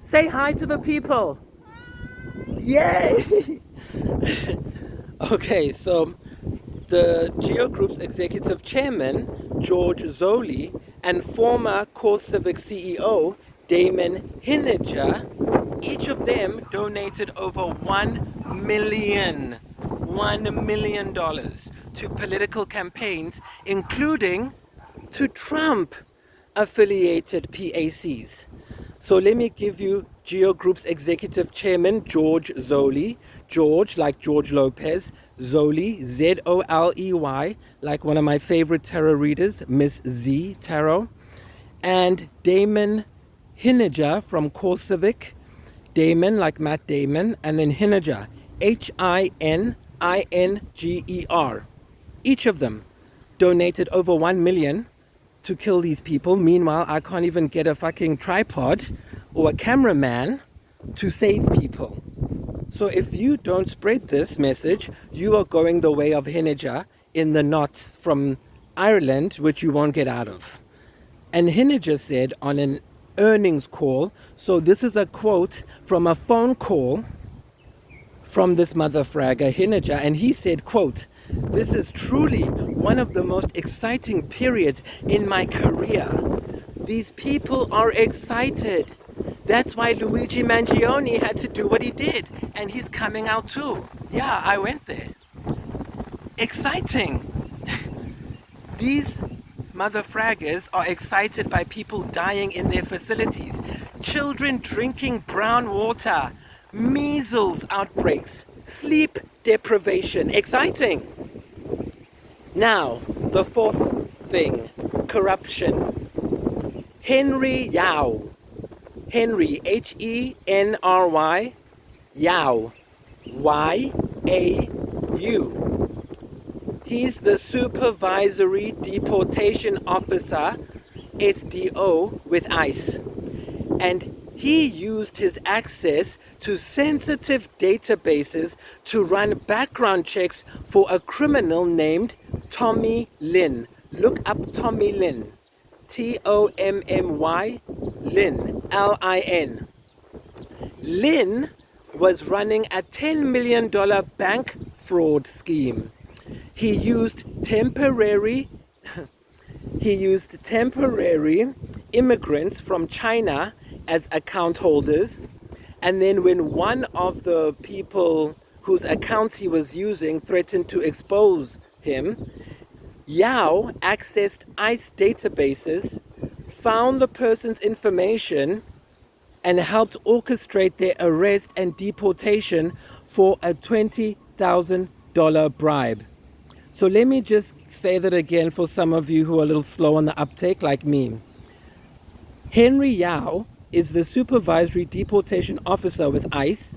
Say hi to the people. Yay! Okay, so the Geo Group's executive chairman, George Zoli, and former Core Civic CEO, Damon Hininger, each of them donated over $1 million to political campaigns, including to Trump-affiliated PACs. So let me give you Geo Group's executive chairman, George Zoli. George, like George Lopez. Zoli, Z-O-L-E-Y, like one of my favorite tarot readers, Miss Z Tarot. And Damon Hininger from Core Civic. Damon, like Matt Damon. And then Hininger, H-I-N-I-N-G-E-R. Each of them donated over $1 million to kill these people. Meanwhile, I can't even get a fucking tripod or a cameraman to save people. So if you don't spread this message, you are going the way of Henniger in the knots from Ireland, which you won't get out of. And Henniger said on an earnings call, so this is a quote from a phone call from this mother fragger, Henniger, and he said, quote, "This is truly one of the most exciting periods in my career. These people are excited. That's why Luigi Mangione had to do what he did, and he's coming out too. Yeah, I went there. Exciting. These mother fraggers are excited by people dying in their facilities, children drinking brown water, measles outbreaks, sleep deprivation. Exciting. Now, the fourth thing, corruption. Henry Yao. Henry, Henry, Yao, Y-A-U. He's the Supervisory Deportation Officer, SDO, with ICE. And he used his access to sensitive databases to run background checks for a criminal named Tommy Lin. Look up Tommy Lin. Tommy Lin, Lin. Lin was running a $10 million bank fraud scheme. He used temporary immigrants from China as account holders, and then when one of the people whose accounts he was using threatened to expose him, Yao accessed ICE databases, found the person's information, and helped orchestrate their arrest and deportation for a $20,000 bribe. So let me just say that again for some of you who are a little slow on the uptake like me. Henry Yao is the Supervisory Deportation Officer with ICE,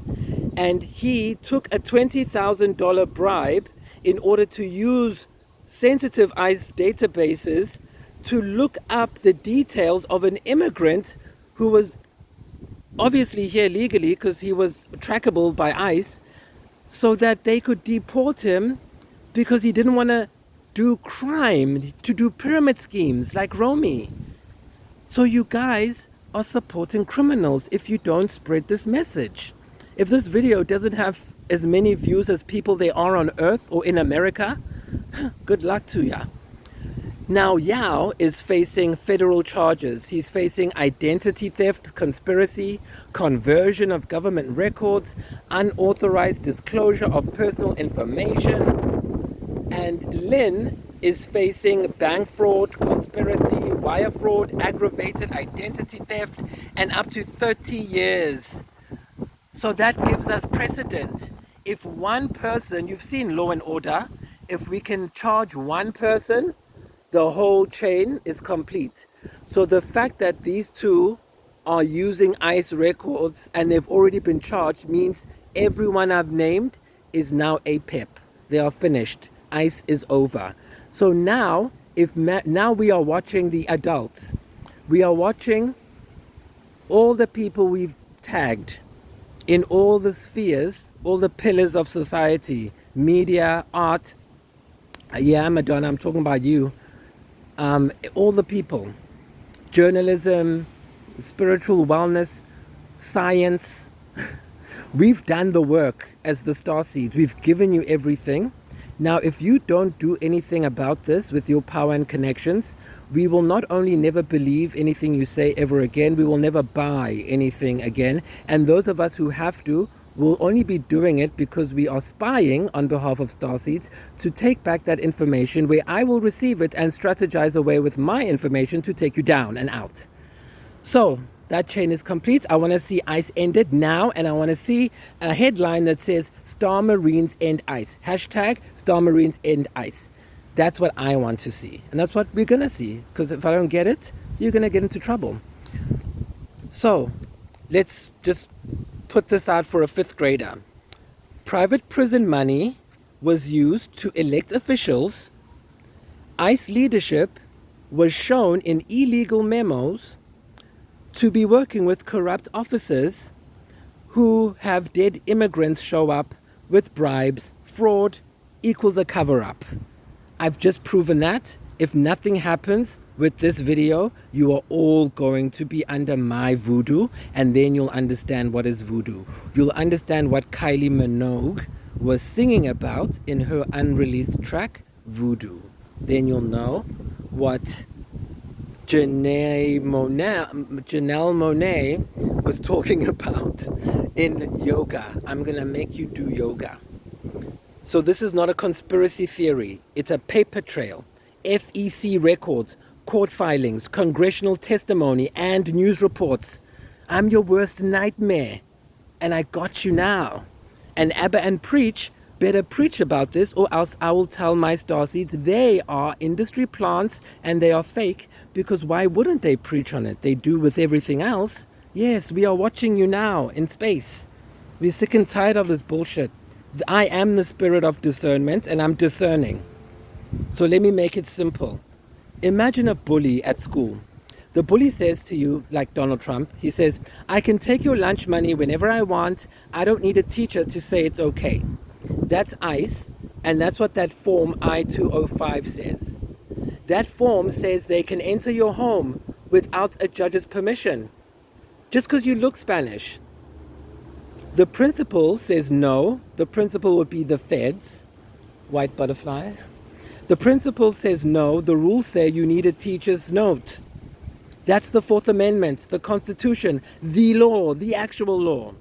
and he took a $20,000 bribe in order to use sensitive ICE databases to look up the details of an immigrant who was obviously here legally because he was trackable by ICE, so that they could deport him because he didn't want to do crime, to do pyramid schemes like Romy. So you guys are supporting criminals if you don't spread this message. If this video doesn't have as many views as people there are on Earth or in America, good luck to ya. Now Yao is facing federal charges. He's facing identity theft, conspiracy, conversion of government records, unauthorized disclosure of personal information. And Lin is facing bank fraud, conspiracy, wire fraud, aggravated identity theft, and up to 30 years. So that gives us precedent. If one person, you've seen Law and Order, if we can charge one person, the whole chain is complete. So the fact that these two are using ICE records and they've already been charged means everyone I've named is now a PEP. They are finished. ICE is over. So now, now we are watching the adults. We are watching all the people we've tagged in all the spheres, all the pillars of society, media, art. Yeah, Madonna, I'm talking about you. All the people, journalism, spiritual wellness, science. We've done the work as the Starseeds. We've given you everything. Now, if you don't do anything about this with your power and connections, we will not only never believe anything you say ever again, we will never buy anything again. And those of us who have to will only be doing it because we are spying on behalf of Starseeds to take back that information where I will receive it and strategize away with my information to take you down and out. So that chain is complete. I want to see ICE ended now, and I want to see a headline that says Star Marines end ICE. Hashtag Star Marines end ICE. That's what I want to see. And that's what we're going to see. Because if I don't get it, you're going to get into trouble. So let's just put this out for a fifth grader. Private prison money was used to elect officials. ICE leadership was shown in illegal memos to be working with corrupt officers who have dead immigrants show up with bribes. Fraud equals a cover-up. I've just proven that. If nothing happens with this video, you are all going to be under my voodoo, and then you'll understand what is voodoo. You'll understand what Kylie Minogue was singing about in her unreleased track, Voodoo. Then you'll know what Janelle Monáe was talking about in yoga. I'm gonna make you do yoga. So this is not a conspiracy theory. It's a paper trail. FEC records, court filings, congressional testimony, and news reports. I'm your worst nightmare, and I got you now. And Abba and Preach better preach about this, or else I will tell my starseeds they are industry plants and they are fake, because why wouldn't they preach on it? They do with everything else. Yes, we are watching you now in space. We're sick and tired of this bullshit. I am the spirit of discernment, and I'm discerning. So let me make it simple. Imagine a bully at school. The bully says to you, like Donald Trump, he says, I can take your lunch money whenever I want. I don't need a teacher to say it's okay. That's ICE, and that's what that form I-205 says. That form says they can enter your home without a judge's permission, just because you look Spanish. The principal says no. The principal would be the feds. White butterfly. The principal says no. The rules say you need a teacher's note. That's the Fourth Amendment, the Constitution, the law, the actual law.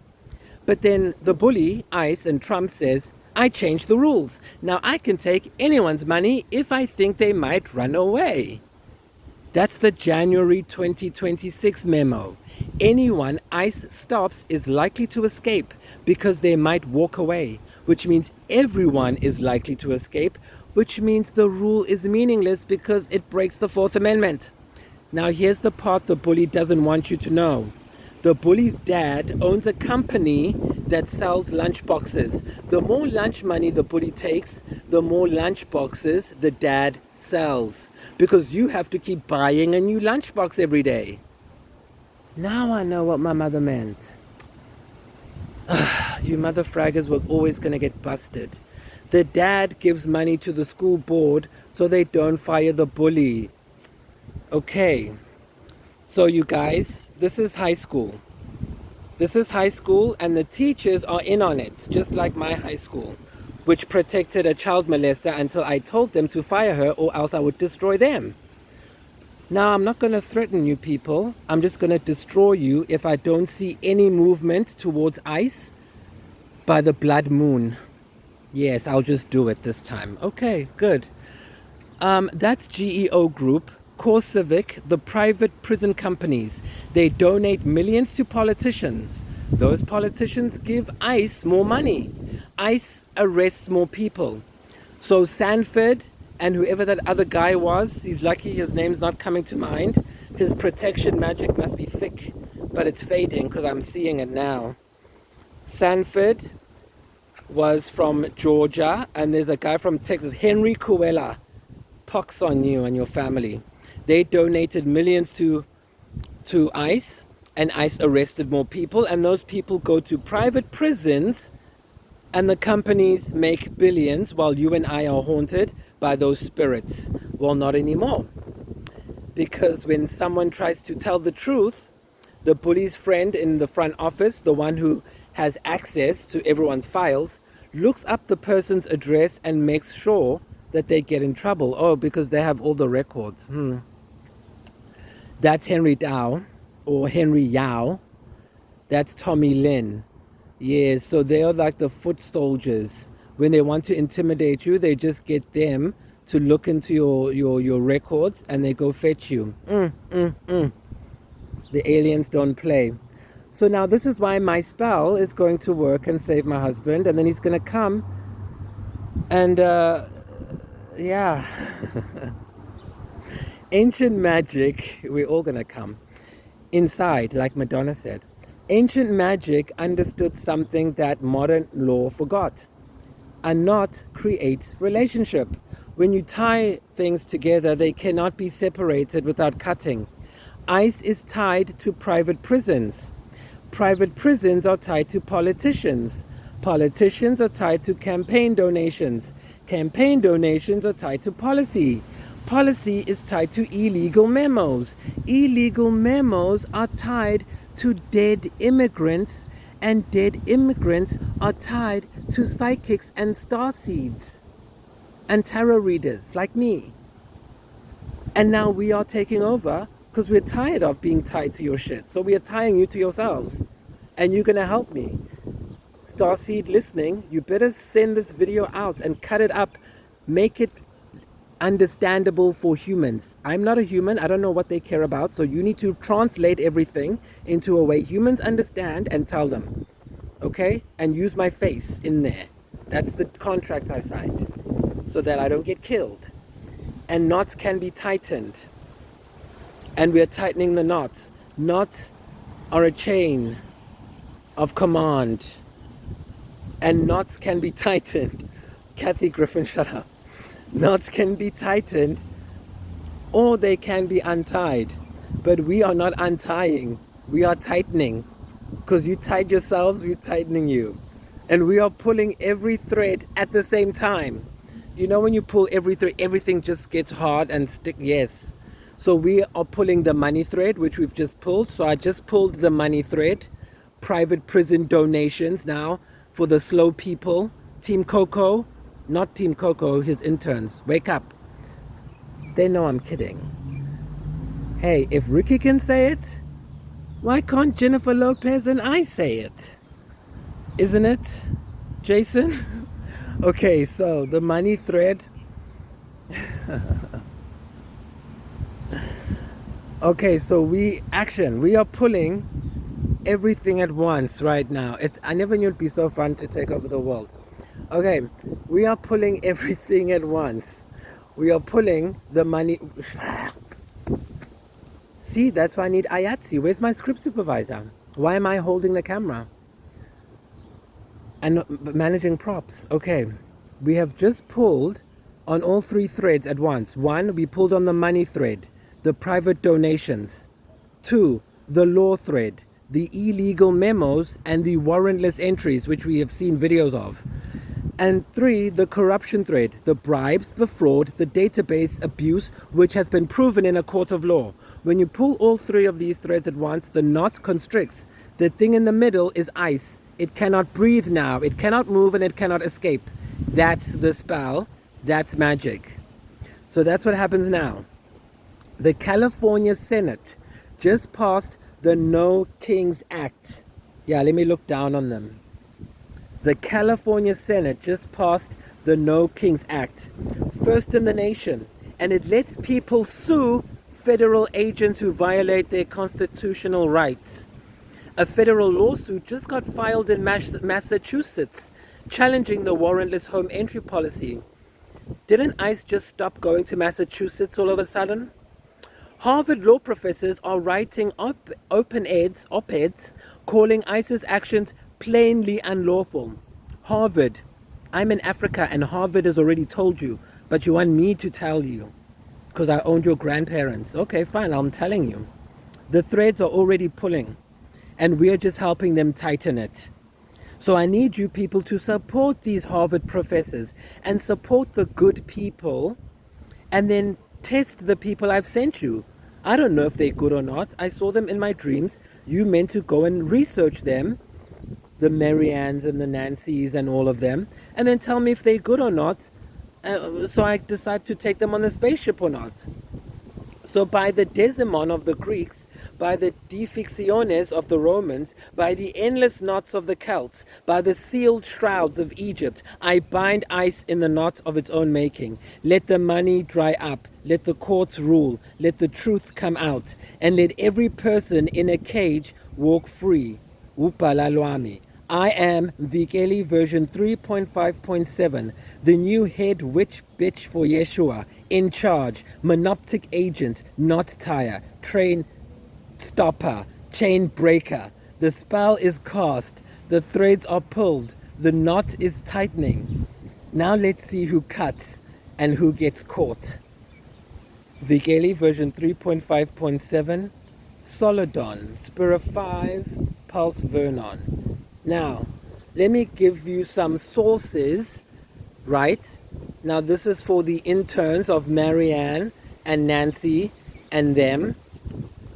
But then the bully, ICE, and Trump says, I changed the rules. Now I can take anyone's money if I think they might run away. That's the January 2026 memo. Anyone ICE stops is likely to escape because they might walk away, which means everyone is likely to escape, which means the rule is meaningless because it breaks the Fourth Amendment. Now here's the part the bully doesn't want you to know. The bully's dad owns a company that sells lunch boxes. The more lunch money the bully takes, the more lunch boxes the dad sells, because you have to keep buying a new lunchbox every day. Now I know what my mother meant. You mother fraggers were always going to get busted. The dad gives money to the school board so they don't fire the bully. Okay, so you guys, this is high school. This is high school, and the teachers are in on it, just like my high school, which protected a child molester until I told them to fire her or else I would destroy them. Now, I'm not going to threaten you people. I'm just going to destroy you if I don't see any movement towards ICE by the blood moon. Yes, I'll just do it this time. Okay, good. That's GEO Group, Core Civic, the private prison companies. They donate millions to politicians. Those politicians give ICE more money. ICE arrests more people. So Sanford and whoever that other guy was, he's lucky his name's not coming to mind. His protection magic must be thick, but it's fading because I'm seeing it now. Sanford was from Georgia, and there's a guy from Texas, Henry Cuella. Pox on you and your family. They donated millions to ICE, and ICE arrested more people, and those people go to private prisons, and the companies make billions while you and I are haunted by those spirits. Well, not anymore. Because when someone tries to tell the truth, the bully's friend in the front office, the one who has access to everyone's files, looks up the person's address and makes sure that they get in trouble. Oh, because they have all the records. That's Henry Dow, or Henry Yao. That's Tommy Lin. Yeah, so they are like the foot soldiers. When they want to intimidate you, they just get them to look into your records, and they go fetch you. The aliens don't play. So now this is why my spell is going to work and save my husband, and then he's going to come and yeah. Ancient magic, we're all going to come inside, like Madonna said. Ancient magic understood something that modern law forgot. A knot creates relationship. When you tie things together, they cannot be separated without cutting. ICE is tied to private prisons. Private prisons are tied to politicians. Politicians are tied to campaign donations. Campaign donations are tied to policy. Policy is tied to illegal memos. Illegal memos are tied to dead immigrants, and dead immigrants are tied to psychics and starseeds and tarot readers like me. And now we are taking over because we're tired of being tied to your shit. So we are tying you to yourselves. And you're going to help me. Starseed listening, you better send this video out and cut it up. Make it understandable for humans. I'm not a human. I don't know what they care about. So you need to translate everything into a way humans understand and tell them. Okay? And use my face in there. That's the contract I signed. So that I don't get killed. And knots can be tightened. And we are tightening the knots. Knots are a chain of command. And knots can be tightened. Kathy Griffin, shut up. Knots can be tightened or they can be untied. But we are not untying. We are tightening. Because you tied yourselves, we're tightening you. And we are pulling every thread at the same time. You know when you pull every thread, everything just gets hard and stick. Yes. So we are pulling the money thread, which we've just pulled. So I just pulled the money thread. Private prison donations now for the slow people. Team Coco, not Team Coco, his interns. Wake up. They know I'm kidding. Hey, if Ricky can say it, why can't Jennifer Lopez and I say it? Isn't it, Jason? Okay, so the money thread. Okay, so we are pulling everything at once right now. I never knew it'd be so fun to take over the world. Okay, we are pulling everything at once. We are pulling the money. See, that's why I need IATSE. Where's my script supervisor? Why am I holding the camera? And managing props. Okay, we have just pulled on all three threads at once. One, we pulled on the money thread, the private donations. Two, the law thread, the illegal memos and the warrantless entries, which we have seen videos of. And three, the corruption thread, the bribes, the fraud, the database abuse, which has been proven in a court of law. When you pull all three of these threads at once, the knot constricts. The thing in the middle is ice. It cannot breathe now. It cannot move and it cannot escape. That's the spell. That's magic. So that's what happens now. The California Senate just passed the No Kings Act. Yeah, let me look down on them. The California Senate just passed the No Kings Act. First in the nation. And it lets people sue federal agents who violate their constitutional rights. A federal lawsuit just got filed in Massachusetts, challenging the warrantless home entry policy. Didn't ICE just stop going to Massachusetts all of a sudden? Harvard law professors are writing op-eds calling ICE's actions plainly unlawful. Harvard, I'm in Africa and Harvard has already told you, but you want me to tell you because I owned your grandparents. Okay, fine, I'm telling you. The threads are already pulling. And we're just helping them tighten it. So I need you people to support these Harvard professors and support the good people and then test the people I've sent you. I don't know if they're good or not. I saw them in my dreams. You meant to go and research them, the Mariannes and the Nancys and all of them, and then tell me if they're good or not. So I decide to take them on the spaceship or not. So by the Desimon of the Greeks, by the Dificciones of the Romans, by the endless knots of the Celts, by the sealed shrouds of Egypt, I bind ice in the knot of its own making. Let the money dry up, let the courts rule, let the truth come out, and let every person in a cage walk free. Upalalwami. I am Vikeli version 3.5.7, the new head witch bitch for Yeshua, in charge, monoptic agent, knot tire, train stopper, chain breaker. The spell is cast, the threads are pulled, the knot is tightening. Now let's see who cuts and who gets caught. Vikeli version 3.5.7, Solodon, Spira 5, Pulse Vernon. Now, let me give you some sources, right? Now, this is for the interns of Marianne and Nancy and them.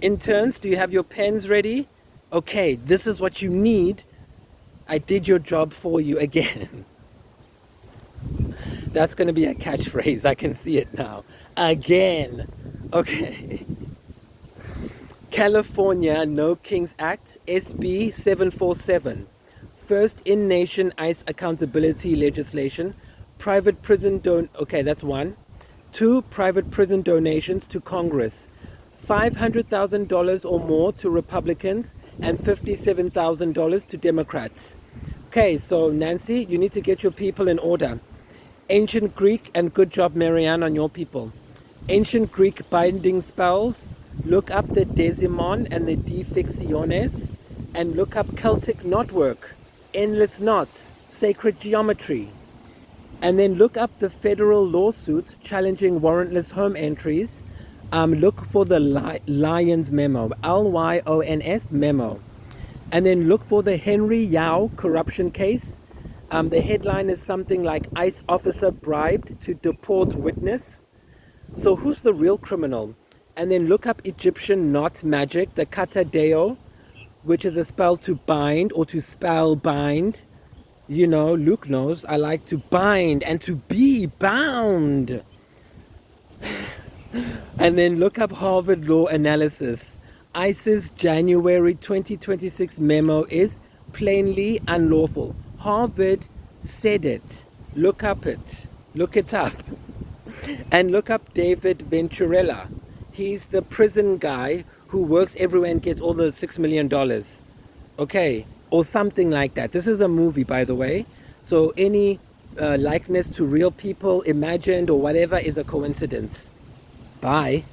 Interns, do you have your pens ready? Okay, this is what you need. I did your job for you again. That's going to be a catchphrase. I can see it now. Again. Okay. California No Kings Act, SB 747. First in nation ICE accountability legislation. Private prison okay, that's one. Two, private prison donations to Congress. $500,000 or more to Republicans and $57,000 to Democrats. Okay, so Nancy, you need to get your people in order. Ancient Greek, and good job, Marianne, on your people. Ancient Greek binding spells. Look up the Desimon and the Defixiones, and look up Celtic knotwork, endless knots, sacred geometry. And then look up the federal lawsuits challenging warrantless home entries. Look for the Lyons memo, Lyons memo. And then look for the Henry Yao corruption case. The headline is something like ICE officer bribed to deport witness. So who's the real criminal? And then look up Egyptian knot magic, the kata deo, which is a spell to bind or to spell bind. You know, Luke knows I like to bind and to be bound. And then look up Harvard Law Analysis. ICE's January 2026 memo is plainly unlawful. Harvard said it. Look up it. Look it up. And look up David Venturella. He's the prison guy who works everywhere and gets all the $6 million. Okay, or something like that. This is a movie, by the way. So any likeness to real people, imagined or whatever, is a coincidence. Bye.